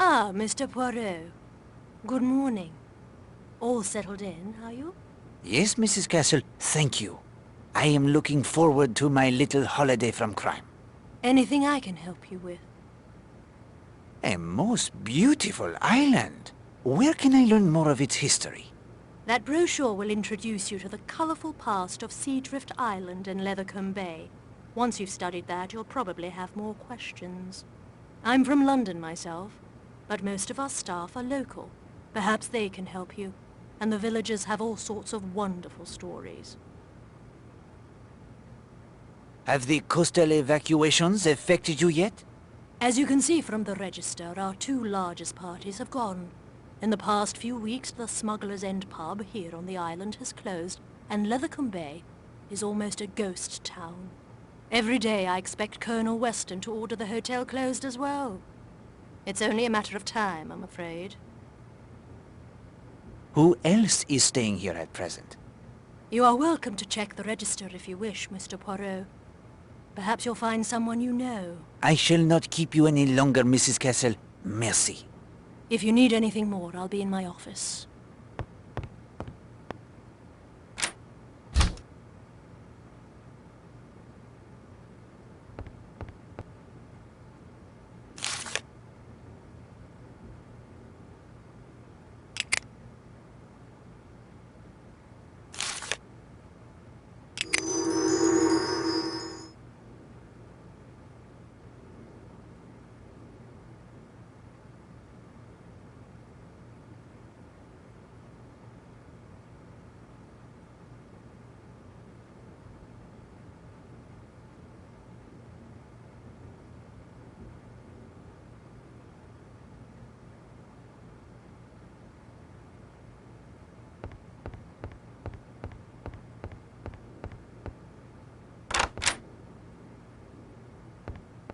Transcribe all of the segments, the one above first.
Ah, Mr. Poirot. Good morning. All settled in, are you? Yes, Mrs. Castle, thank you. I am looking forward to my little holiday from crime. Anything I can help you with? A most beautiful island. Where can I learn more of its history? That brochure will introduce you to the colorful past of Seadrift Island and Leathercombe Bay. Once you've studied that, you'll probably have more questions. I'm from London myself, but most of our staff are local. Perhaps they can help you, and the villagers have all sorts of wonderful stories. Have the coastal evacuations affected you yet? As you can see from the register, our two largest parties have gone. In the past few weeks, the Smuggler's End pub here on the island has closed, and Leathercombe Bay is almost a ghost town. Every day I expect Colonel Weston to order the hotel closed as well. It's only a matter of time, I'm afraid. Who else is staying here at present? You are welcome to check the register if you wish, Mr. Poirot. Perhaps you'll find someone you know. I shall not keep you any longer, Mrs. Castle. Merci. If you need anything more, I'll be in my office.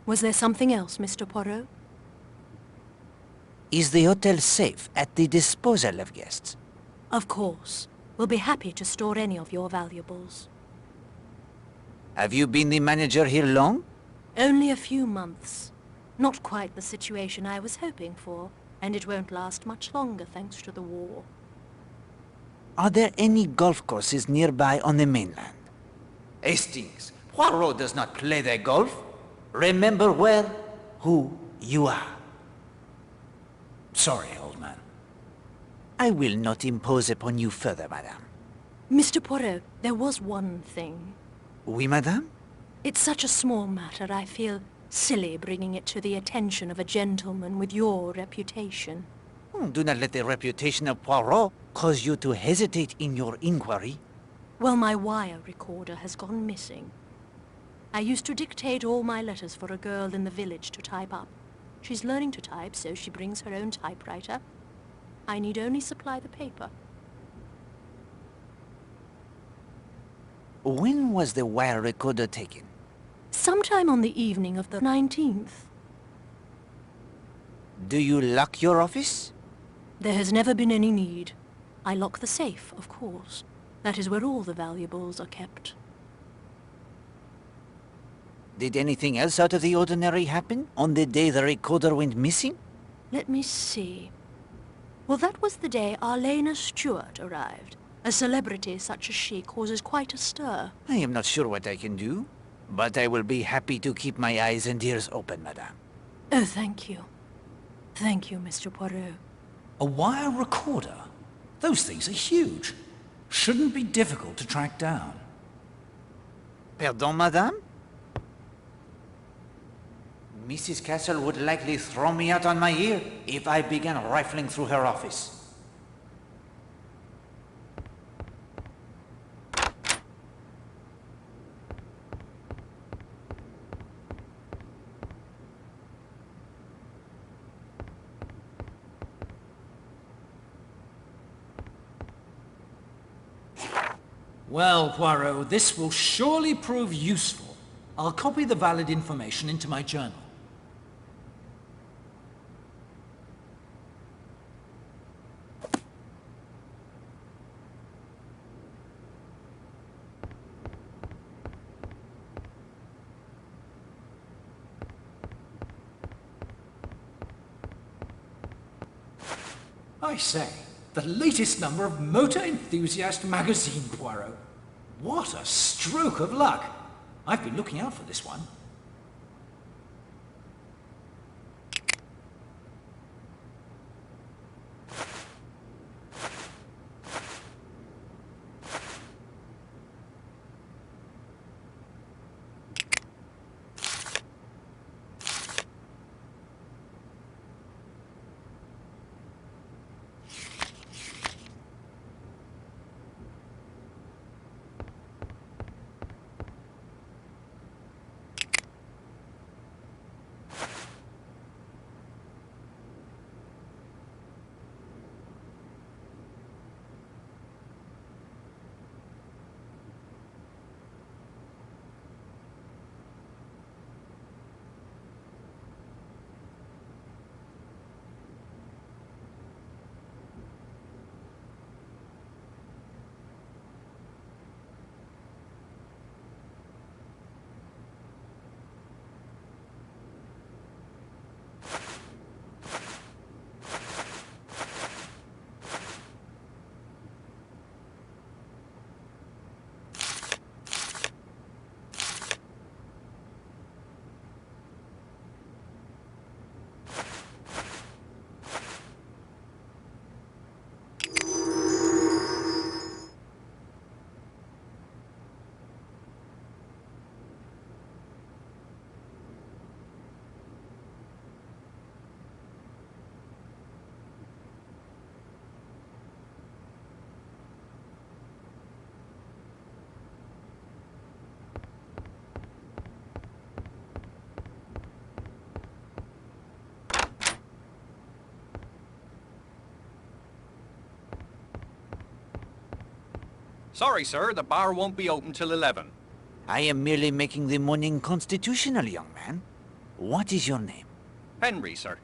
Was there something else, Mr. Poirot? Is the hotel safe at the disposal of guests? Of course. We'll be happy to store any of your valuables. Have you been the manager here long? Only a few months. Not quite the situation I was hoping for, and it won't last much longer thanks to the war. Are there any golf courses nearby on the mainland? Hastings, Poirot does not play the golf. Remember where, who you are. Sorry, old man. I will not impose upon you further, madame. Mr. Poirot, there was one thing. Oui, madame? It's such a small matter, I feel silly bringing it to the attention of a gentleman with your reputation. Do not let the reputation of Poirot cause you to hesitate in your inquiry. Well, my wire recorder has gone missing. I used to dictate all my letters for a girl in the village to type up. She's learning to type, so she brings her own typewriter. I need only supply the paper. When was the wire recorder taken? Sometime on the evening of the 19th. Do you lock your office? There has never been any need. I lock the safe, of course. That is where all the valuables are kept. Did anything else out of the ordinary happen on the day the recorder went missing? Let me see. Well, that was the day Arlena Stewart arrived. A celebrity such as she causes quite a stir. I am not sure what I can do, but I will be happy to keep my eyes and ears open, madame. Oh, thank you. Thank you, Mr. Poirot. A wire recorder? Those things are huge. Shouldn't be difficult to track down. Pardon, madame? Mrs. Castle would likely throw me out on my ear if I began rifling through her office. Well, Poirot, this will surely prove useful. I'll copy the valid information into my journal. I say, the latest number of Motor Enthusiast magazine, Poirot. What a stroke of luck! I've been looking out for this one. Sorry, sir, the bar won't be open till 11. I am merely making the morning constitutional, young man. What is your name? Henry, sir.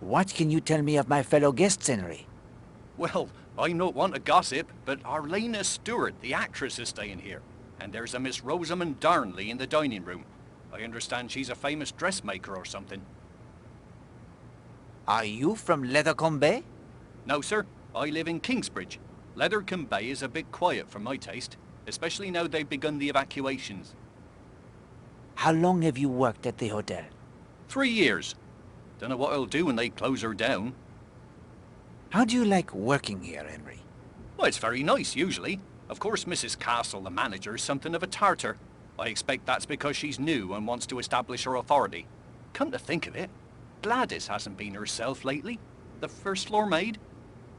What can you tell me of my fellow guests, Henry? Well, I'm not one to gossip, but Arlena Stewart, the actress, is staying here. And there's a Miss Rosamond Darnley in the dining room. I understand she's a famous dressmaker or something. Are you from Lethercombe Bay? No, sir. I live in Kingsbridge. Lethercombe Bay is a bit quiet for my taste, especially now they've begun the evacuations. How long have you worked at the hotel? 3 years. Don't know what I'll do when they close her down. How do you like working here, Henry? Well, it's very nice, usually. Of course, Mrs. Castle, the manager, is something of a tartar. I expect that's because she's new and wants to establish her authority. Come to think of it, Gladys hasn't been herself lately. The first floor maid.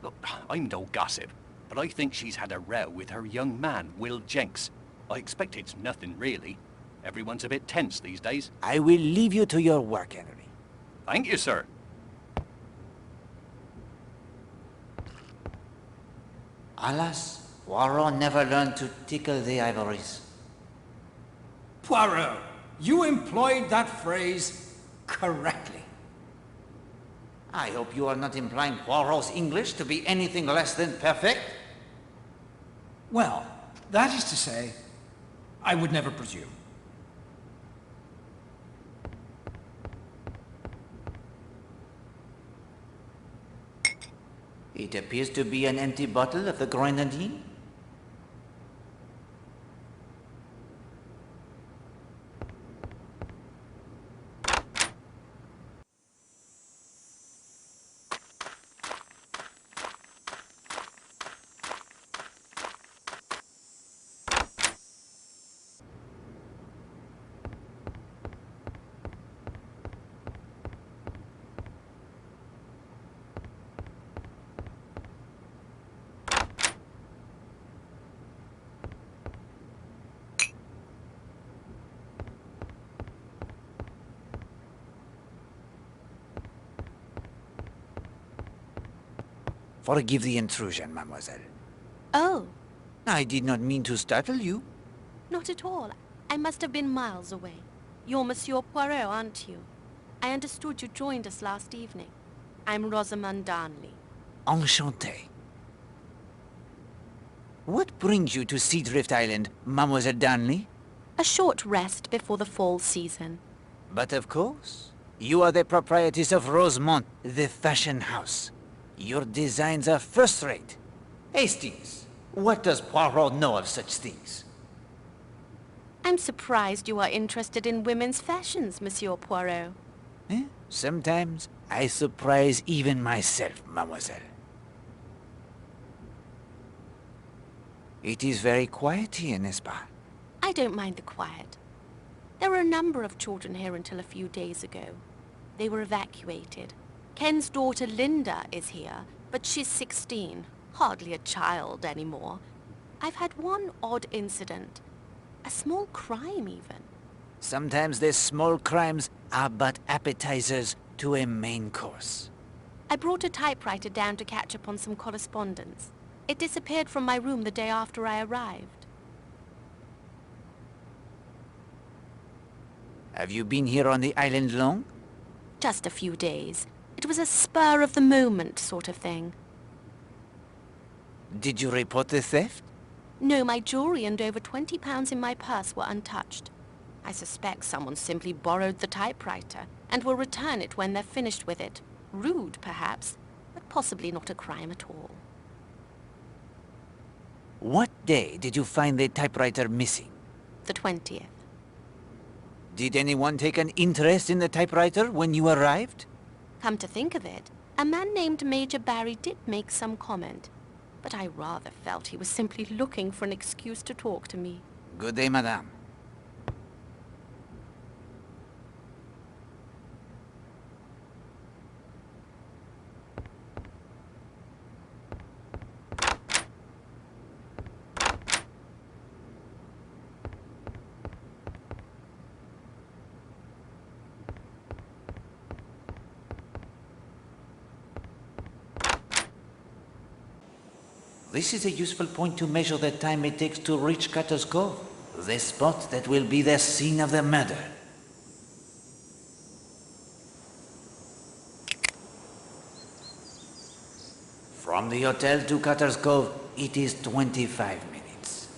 Look, I'm no gossip, but I think she's had a row with her young man, Will Jenks. I expect it's nothing, really. Everyone's a bit tense these days. I will leave you to your work, Henry. Thank you, sir. Alas, Poirot never learned to tickle the ivories. Poirot, you employed that phrase correctly. I hope you are not implying Poirot's English to be anything less than perfect. Well, that is to say, I would never presume. It appears to be an empty bottle of the grenadine. Forgive the intrusion, mademoiselle. Oh, I did not mean to startle you. not at all. I must have been miles away. You're Monsieur Poirot, aren't you? I understood you joined us last evening. I'm Rosamond Darnley. Enchanté. What brings you to Seadrift Island, Mademoiselle Darnley? A short rest before the fall season. But of course, You are the proprietress of Rosemont, the fashion house. Your designs are first-rate. Hastings, what does Poirot know of such things? I'm surprised you are interested in women's fashions, Monsieur Poirot. Sometimes I surprise even myself, mademoiselle. It is very quiet here, n'est-ce pas? I don't mind the quiet. There were a number of children here until a few days ago. They were evacuated. Ken's daughter Linda is here, but she's 16. Hardly a child anymore. I've had one odd incident. A small crime, even. Sometimes the small crimes are but appetizers to a main course. I brought a typewriter down to catch up on some correspondence. It disappeared from my room the day after I arrived. Have you been here on the island long? Just a few days. It was a spur-of-the-moment sort of thing. Did you report the theft? No, my jewelry and over £20 in my purse were untouched. I suspect someone simply borrowed the typewriter and will return it when they're finished with it. Rude, perhaps, but possibly not a crime at all. What day did you find the typewriter missing? The 20th. Did anyone take an interest in the typewriter when you arrived? Come to think of it, a man named Major Barry did make some comment, but I rather felt he was simply looking for an excuse to talk to me. Good day, madame. This is a useful point to measure the time it takes to reach Cutter's Cove, the spot that will be the scene of the murder. From the hotel to Cutter's Cove, it is 25 minutes.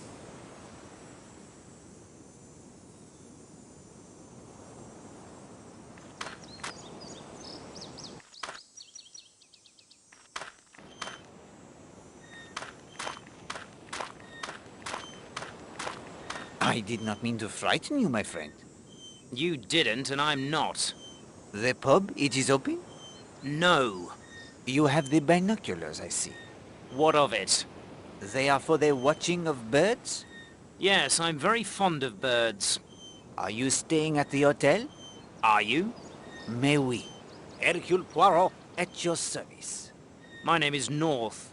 I did not mean to frighten you, my friend. You didn't, and I'm not. The pub, it is open? No. You have the binoculars, I see. What of it? They are for the watching of birds? Yes, I'm very fond of birds. Are you staying at the hotel? Are you? Mais oui. Hercule Poirot, at your service. My name is North.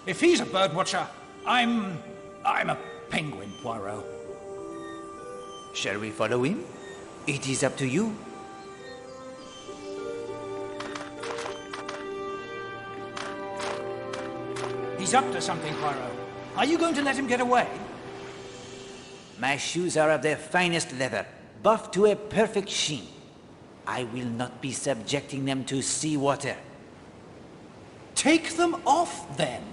If he's a birdwatcher, I'm a penguin, Poirot. Shall we follow him? It is up to you. He's up to something, Poirot. Are you going to let him get away? My shoes are of the finest leather, buffed to a perfect sheen. I will not be subjecting them to seawater. Take them off, then.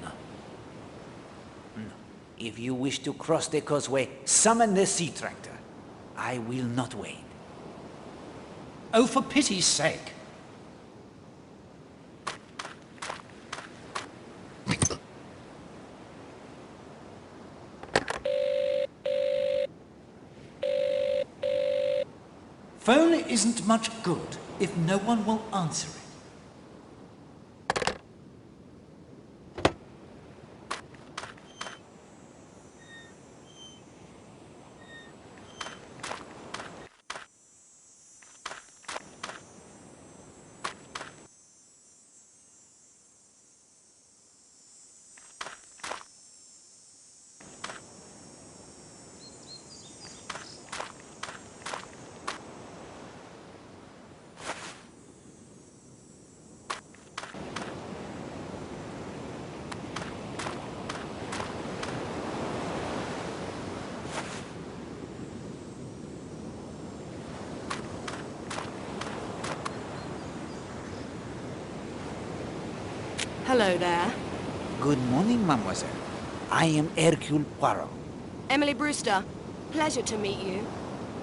If you wish to cross the causeway, summon the sea tractor. I will not wait. Oh, for pity's sake. Phone isn't much good if no one will answer it. Hello there. Good morning, mademoiselle. I am Hercule Poirot. Emily Brewster. Pleasure to meet you.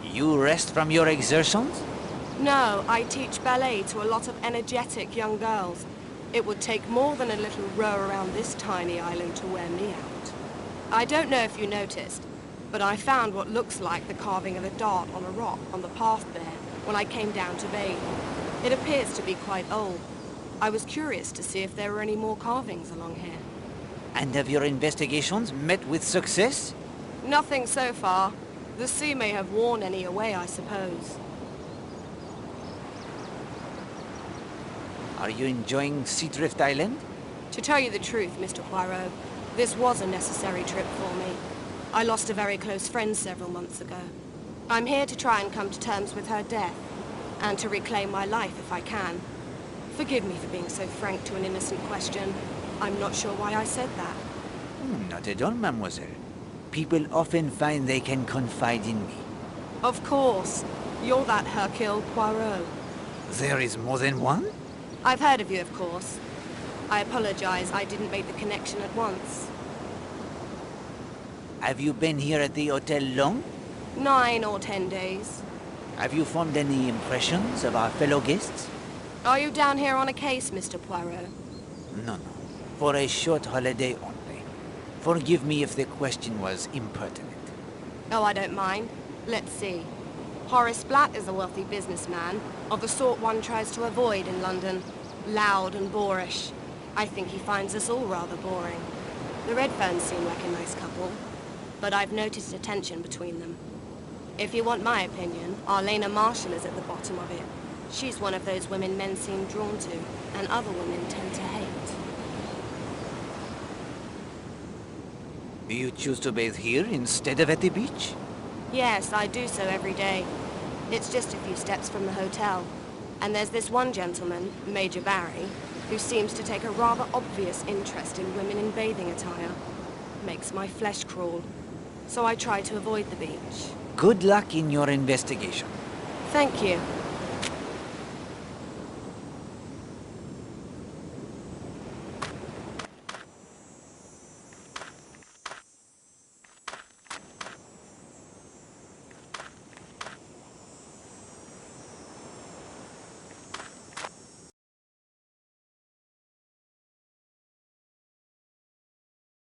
You rest from your exertions? No, I teach ballet to a lot of energetic young girls. It would take more than a little row around this tiny island to wear me out. I don't know if you noticed, but I found what looks like the carving of a dart on a rock on the path there when I came down to bathe. It appears to be quite old. I was curious to see if there were any more carvings along here. And have your investigations met with success? Nothing so far. The sea may have worn any away, I suppose. Are you enjoying Seadrift Island? To tell you the truth, Mr. Poirot, this was a necessary trip for me. I lost a very close friend several months ago. I'm here to try and come to terms with her death, and to reclaim my life if I can. Forgive me for being so frank to an innocent question. I'm not sure why I said that. Not at all, mademoiselle. People often find they can confide in me. Of course. You're that Hercule Poirot. There is more than one? I've heard of you, of course. I apologize, I didn't make the connection at once. Have you been here at the hotel long? 9 or 10 days. Have you formed any impressions of our fellow guests? Are you down here on a case, Mr. Poirot? No. For a short holiday only. Forgive me if the question was impertinent. Oh, I don't mind. Let's see. Horace Blatt is a wealthy businessman, of the sort one tries to avoid in London. Loud and boorish. I think he finds us all rather boring. The Redferns seem like a nice couple, but I've noticed a tension between them. If you want my opinion, Arlena Marshall is at the bottom of it. She's one of those women men seem drawn to, and other women tend to hate. Do you choose to bathe here instead of at the beach? Yes, I do so every day. It's just a few steps from the hotel. And there's this one gentleman, Major Barry, who seems to take a rather obvious interest in women in bathing attire. Makes my flesh crawl. So I try to avoid the beach. Good luck in your investigation. Thank you.